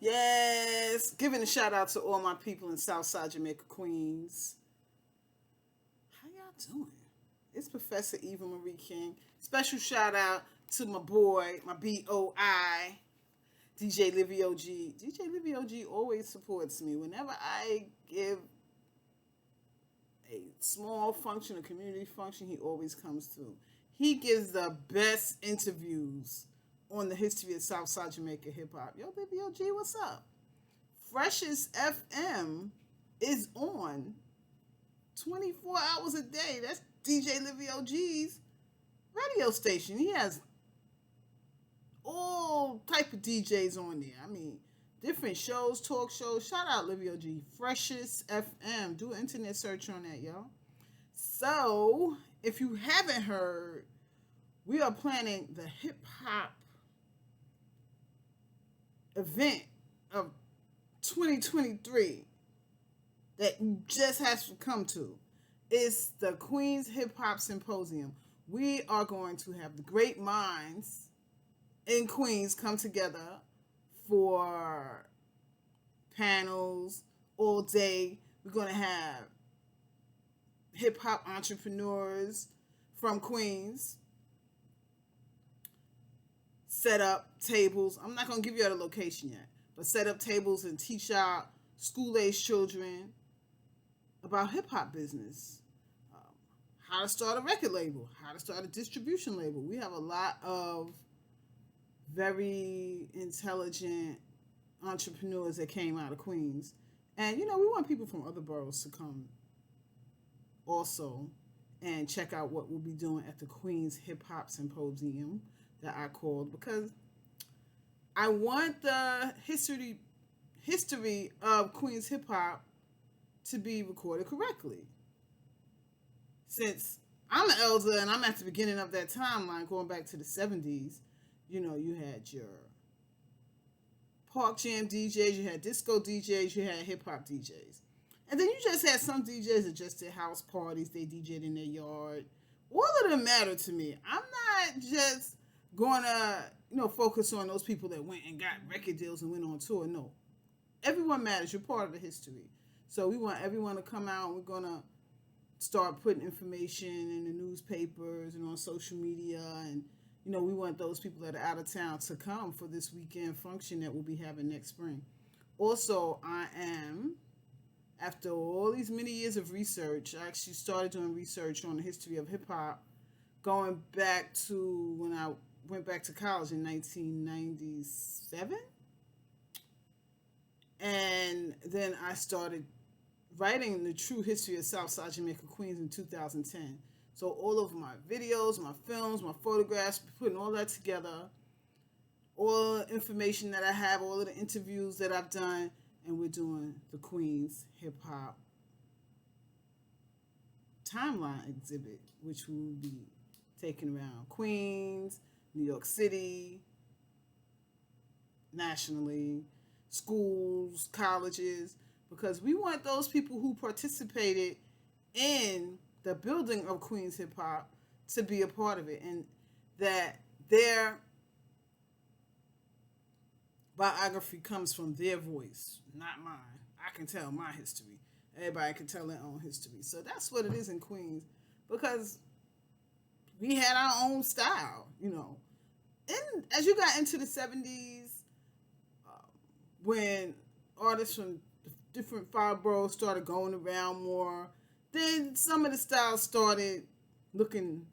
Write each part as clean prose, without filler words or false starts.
Yes, giving a shout out to all my people in Southside Jamaica, Queens. How y'all doing? It's Professor Eva Marie King. Special shout out to my boy, my BOI, DJ Livy OG. DJ Livy OG always supports me whenever I give a small function, a community function. He always comes through. He gives the best interviews on the history of Southside Jamaica hip hop. Yo, Livy OG, what's up? Freshest FM is on 24 hours a day. That's DJ Livy OG's radio station. He has all type of DJs on there. I mean, different shows, talk shows. Shout out Livy OG. Freshest FM. Do an internet search on that, y'all. So, if you haven't heard, we are planning the hip hop event of 2023 that you just have to come to. It's the Queens Hip Hop Symposium. We are going to have the great minds in Queens come together for panels all day. We're going to have hip hop entrepreneurs from Queens set up tables. I'm not going to give you the location yet, but set up tables and teach our school-age children about hip-hop business, how to start a record label, how to start a distribution label. We have a lot of very intelligent entrepreneurs that came out of Queens. And, we want people from other boroughs to come also and check out what we'll be doing at the Queens Hip Hop Symposium that I called, because I want the history of Queens hip hop to be recorded correctly. Since I'm an elder and I'm at the beginning of that timeline, going back to the 70s, you had your park jam DJs, you had disco DJs, you had hip hop DJs. And then you just had some DJs that just did house parties, they DJed in their yard. All of them matter to me. I'm not just going to, focus on those people that went and got record deals and went on tour. No. Everyone matters. You're part of the history. So we want everyone to come out, and we're going to start putting information in the newspapers and on social media. And, we want those people that are out of town to come for this weekend function that we'll be having next spring. Also, I am, after all these many years of research, I actually started doing research on the history of hip-hop, going back to when I went back to college in 1997. And then I started writing the true history of Southside Jamaica, Queens in 2010. So all of my videos, my films, my photographs, putting all that together, all the information that I have, all of the interviews that I've done, and we're doing the Queens Hip Hop Timeline exhibit, which we will be taking around Queens, New York City, nationally, schools, colleges, because we want those people who participated in the building of Queens hip hop to be a part of it, and that their biography comes from their voice, not mine. I can tell my history. Everybody can tell their own history. So that's what it is in Queens, because we had our own style, And as you got into the 70s, when artists from different five boroughs started going around more, then some of the styles started looking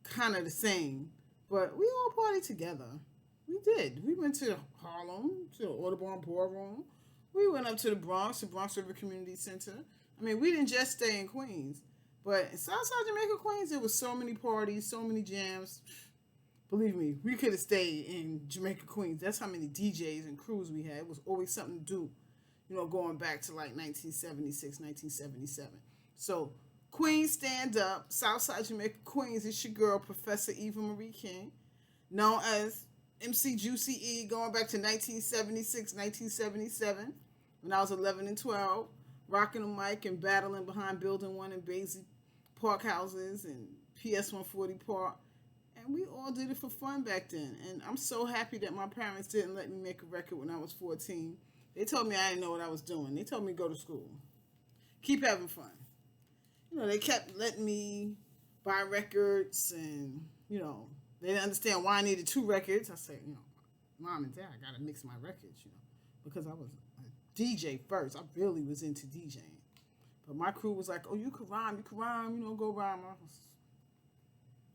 kind of the same. But we all partied together. We did. We went to Harlem, to the Audubon Ballroom. We went up to the Bronx River Community Center. I mean, we didn't just stay in Queens. But in Southside Jamaica, Queens, there was so many parties, so many jams. Believe me, we could have stayed in Jamaica, Queens. That's how many DJs and crews we had. It was always something to do, going back to like 1976, 1977. So, Queens, stand up. Southside Jamaica, Queens. It's your girl, Professor EvaMarieKing, known as MC Juiccy E, going back to 1976, 1977, when I was 11 and 12, rocking the mic and battling behind Building 1 and Basie Park houses and PS 140 Park. And And we all did it for fun back then. And I'm so happy that my parents didn't let me make a record when I was 14. They told me I didn't know what I was doing. They told me to go to school. Keep having fun. You know, they kept letting me buy records and, you know, they didn't understand why I needed 2 records. I said, you know, Mom and Dad, I got to mix my records, you know, because I was a DJ first. I really was into DJing. But my crew was like, oh, you can rhyme, you know, go rhyme. I was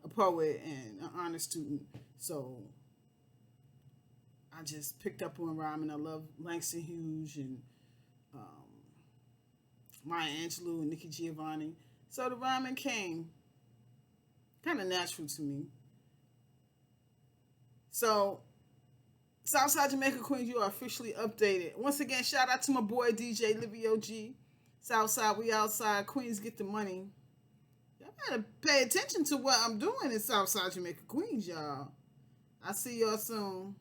a poet and an honor student. So I just picked up on rhyming. I love Langston Hughes and Maya Angelou and Nikki Giovanni. So the rhyming came kind of natural to me. So, Southside Jamaica Queens, you are officially updated. Once again, shout out to my boy DJ Livio G. Southside, we outside. Queens get the money. Y'all better pay attention to what I'm doing in Southside Jamaica Queens, y'all. I'll see y'all soon.